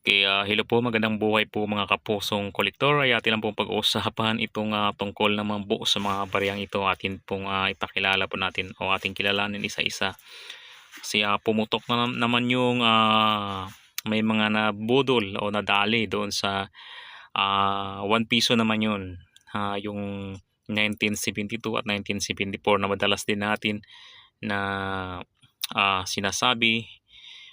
Kaya hello po, magandang buhay po mga kapusong kolektor. Ay atin lang pong pag-uusapan itong tungkol naman po sa mga bariyang ito. Atin pong ipakilala po natin o ating kilalanin isa-isa. Kasi pumutok na naman yung may mga nabudol o nadali doon sa 1 piso naman yun. Yung 1972 at 1974 na madalas din natin na sinasabi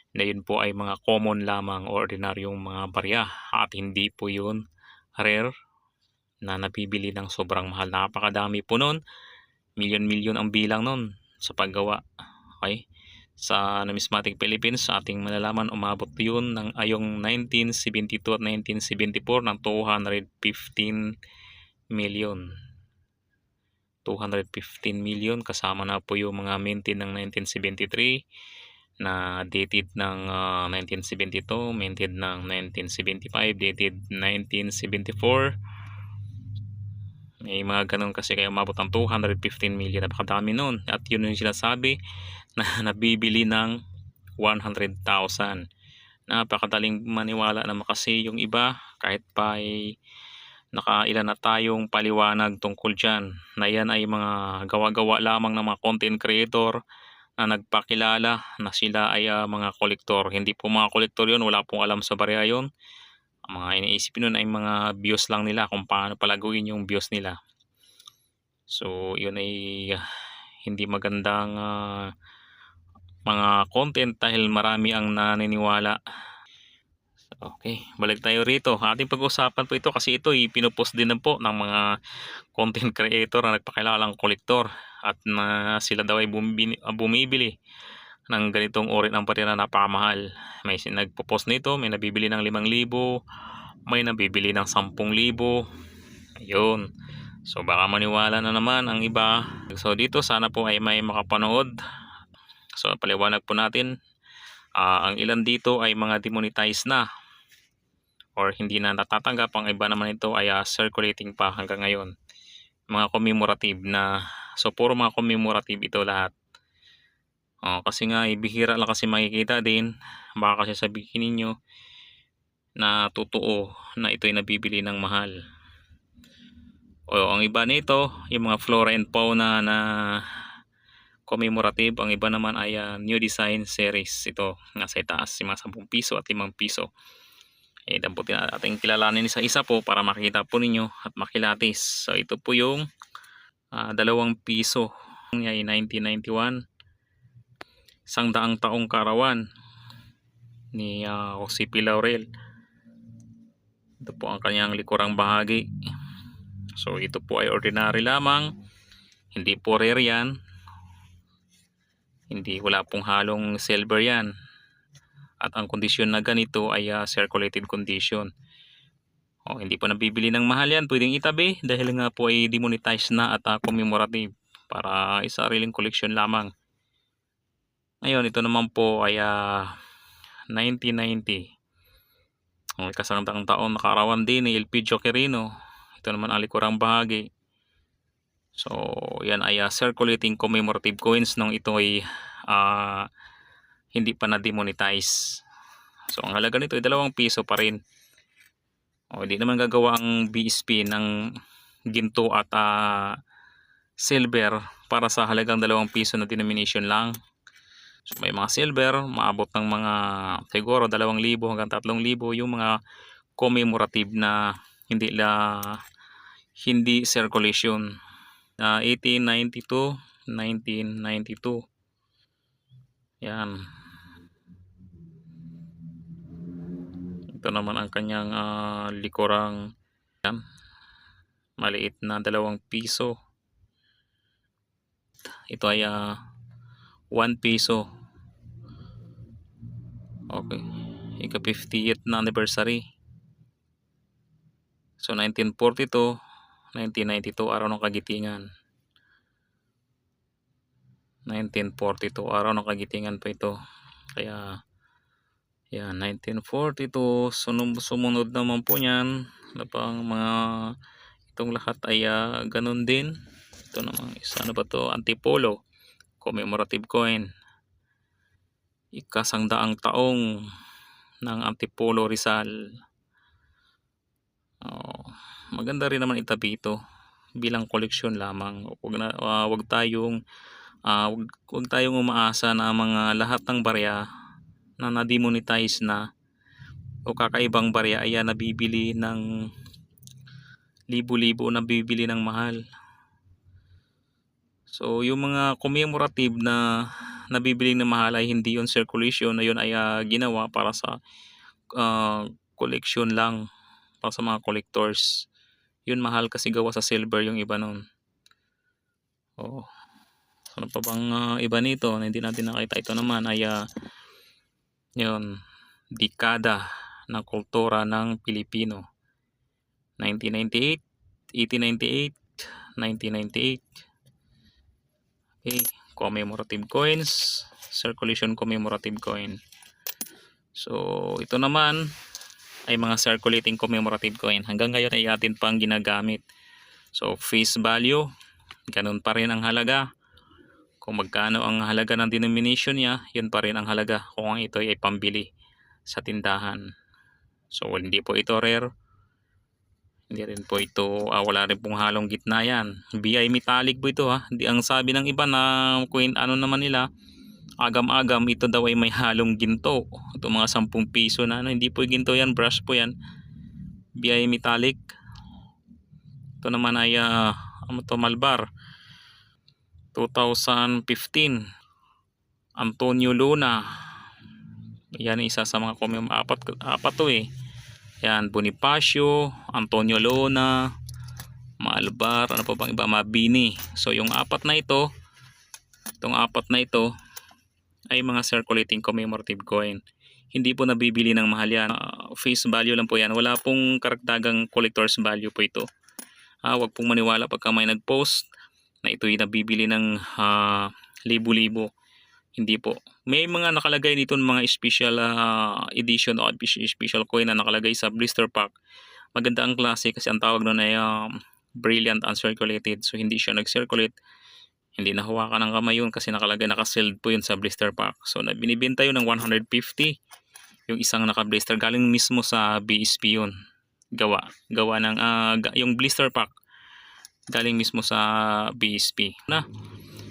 na yun po ay mga common lamang o ordinaryong mga barya at hindi po yun rare na nabibili ng sobrang mahal. Napakadami po nun, milyon-milyon ang bilang nun sa paggawa. Okay, sa Numismatic Philippines sa ating malalaman, umabot yun ng ayong 1972 at 1974 ng 215 million. 215 million, kasama na po yung mga minted ng 1973 na dated ng 1972, minted ng 1975, dated 1974. May mga ganun kasi, kaya umabot ng 215 million. Napakadami nun. At yun yung sinasabi na nabibili ng 100,000. Napakadaling maniwala naman kasi yung iba, kahit pa ay nakailan na tayong paliwanag tungkol dyan, na yan ay mga gawa-gawa lamang ng mga content creator na nagpakilala na sila ay mga kolektor. Hindi po mga kolektor yun, wala pong alam sa barya yun. Ang mga iniisip nun ay mga views lang nila, kung paano palaguin yung views nila. So yun ay hindi magandang mga content dahil marami ang naniniwala. Okay, balik tayo rito. Ating pag-usapan po ito kasi ito ay pinupost din na po ng mga content creator na nagpakilalang kolektor at na sila daw ay bumibili ng ganitong uri ng barya na napakamahal. May nagpo-post nito, may nabibili ng 5,000, may nabibili ng 10,000. Ayun. So baka maniwala na naman ang iba. So dito sana po ay may makapanood. So paliwanag po natin, ang ilan dito ay mga demonetized na or hindi na natatanggap. Ang iba naman ito ay circulating pa hanggang ngayon. Mga commemorative na, so puro mga commemorative ito lahat. Kasi nga bihira lang kasi makikita din. Baka kasi sabihin ninyo na totoo na ito ay nabibili ng mahal. Ang iba nito, yung mga flora and fauna na commemorative, ang iba naman ay new design series. Ito nasa itaas, yung mga 10 piso at 5 piso. Damputin ating kilalanin isa-isa po para makita po ninyo at makilatis. So ito po yung 2 piso ay 1991, 100 taong karawan ni Jose P. Laurel. Ito po ang kanyang likurang bahagi. So ito po ay ordinary lamang, hindi po rare yan, hindi, wala pong halong silver yan. At ang kondisyon na ganito ay circulated condition. Hindi po nabibili ng mahal yan, pwedeng itabi dahil nga po ay demonetized na at commemorative para isariling koleksyon lamang. Ngayon ito naman po ay 1990, kasangtang taon nakarawan din ni Elpidio Quirino. Ito naman ang likurang bahagi. So yan ay circulating commemorative coins nung ito ay hindi pa na-demonetize. So ang halaga nito ay 2 piso pa rin. Hindi naman gagawa ang BSP ng ginto at silver para sa halagang 2 piso na denomination lang. So may mga silver, maabot ng mga siguro 2,000 hanggang 3,000 yung mga commemorative na hindi circulation. 1892, 1992. Yan. Ito naman ang kanyang likurang yan, maliit na 2 piso. Ito ay 1 piso. Okay, ika 50th na anniversary. So 1942, 1992, araw ng Kagitingan. 1942, araw ng Kagitingan pa ito. Kaya yan, 1942. Sumunod naman po niyan na pang mga itong lahat ay ganun din. Ito naman isa, ano ba to, Antipolo commemorative coin, ika 100 taong ng Antipolo Rizal. Oh, maganda rin naman itabi ito bilang koleksyon lamang. Wag tayong umaasa na mga lahat ng barya na na-demonetize na o kakaibang barya ay nabibili ng libo-libo, nabibili ng mahal. So yung mga commemorative na nabibili ng mahal ay hindi yon circulation, na yun ay ginawa para sa collection lang, para sa mga collectors. Yun mahal kasi gawa sa silver yung iba nun. Oh, ano pa bang iba nito na hindi natin nakita? Ito naman ay yun, dekada ng kultura ng Pilipino. 1998, 1898, 1998. Okay, commemorative coins, circulation commemorative coin. So ito naman ay mga circulating commemorative coin. Hanggang ngayon ay atin pang ginagamit. So face value, ganun pa rin ang halaga. Kung magkano ang halaga ng denomination niya, yun pa rin ang halaga kung ang ito ay pambili sa tindahan. So hindi po ito rare. Hindi rin po ito, wala rin pong halong gitna yan. BI metallic po ito ha. Ang sabi ng iba na coin, ano naman nila, agam-agam, ito daw ay may halong ginto. Ito mga 10 piso na, hindi po ginto yan, brush po yan. BI metallic. Ito naman ay Malbar 2015, Antonio Luna. Yan isa sa mga apat to eh. Yan, Bonifacio, Antonio Luna, Malbar, ano pa bang iba, Mabini. So yung apat na ito, itong apat na ito ay mga circulating commemorative coin. Hindi po nabibili ng mahal yan. Face value lang po yan. Wala pong karagdagang collector's value po ito. Wag pong maniwala pagka may nag-post na ito'y nabibili ng libo-libo. Hindi po. May mga nakalagay dito ng mga special edition o special coin na nakalagay sa blister pack. Maganda ang klase kasi ang tawag doon ay brilliant uncirculated. So hindi siya nag-circulate. Hindi nahawakan ng kamay yun kasi nakalagay, nakasealed po yun sa blister pack. So binibenta yun ng 150. Yung isang naka-blister galing mismo sa BSP yun. Gawa ng yung blister pack galing mismo sa BSP.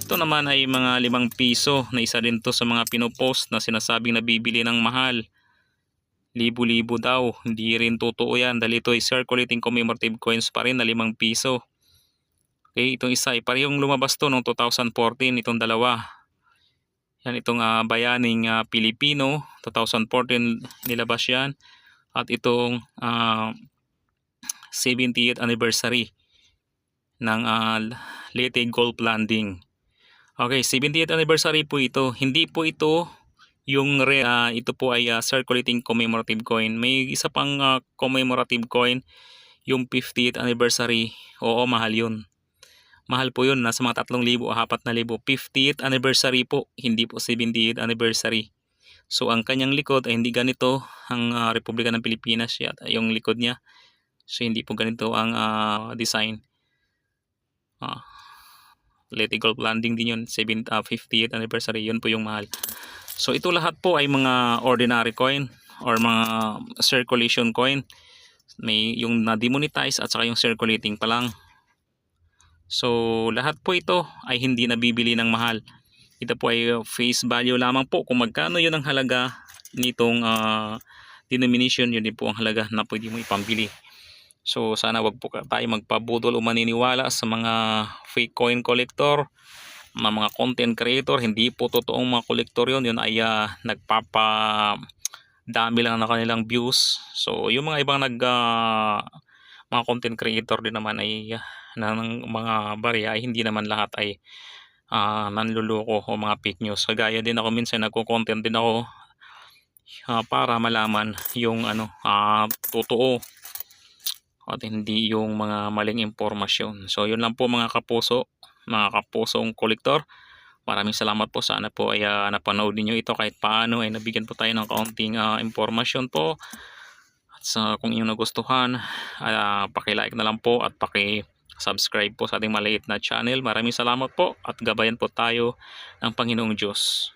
Ito naman ay mga 5 piso na isa din to sa mga pinopost na sinasabing nabibili ng mahal. Libo-libo daw. Hindi rin totoo yan dahil ito ay circulating commemorative coins pa rin na 5 piso. Okay, itong isa ay parehong lumabas to noong 2014, itong dalawa. Yan, itong Bayaning Pilipino, 2014 nilabas yan. At itong 70th anniversary ng Leyte Gulf Landing. Okay, 70th anniversary po ito. Hindi po ito yung ito po ay circulating commemorative coin. May isa pang commemorative coin, yung 50th anniversary. Oo, mahal yun. Mahal po yun, nasa mga 3,000 o 4,000. 50th anniversary po, hindi po 70th anniversary. So ang kanyang likod ay hindi ganito ang Republika ng Pilipinas, yung likod niya. So hindi po ganito ang design. Leyte Gulf Landing din yun, 50th anniversary, yun po yung mahal. So ito lahat po ay mga ordinary coin or mga circulation coin. May yung na-demonetize at saka yung circulating pa lang. So lahat po ito ay hindi nabibili ng mahal. Ito po ay face value lamang po. Kung magkano yun ang halaga nitong denomination, yun din po ang halaga na pwede mo ipambili. So sana wag po tayo magpabudol o maniniwala sa mga fake coin collector, mga content creator. Hindi po totoong mga collector yun. Yun ay nagpapadami lang na kanilang views. So yung mga ibang mga content creator din naman ay ng mga barya ay hindi naman lahat ay nanluloko o mga fake news. Kagaya din ako minsan nagko-content din ako para malaman yung totoo at hindi yung mga maling impormasyon. So yun lang po mga kapusong kolektor. Maraming salamat po. Sana po ay napanood niyo ito kahit paano ay nabigyan po tayo ng kaunting impormasyon po. At kung inyong nagustuhan, paki-like na lang po at paki-subscribe po sa ating maliit na channel. Maraming salamat po at gabayan po tayo ng Panginoong Diyos.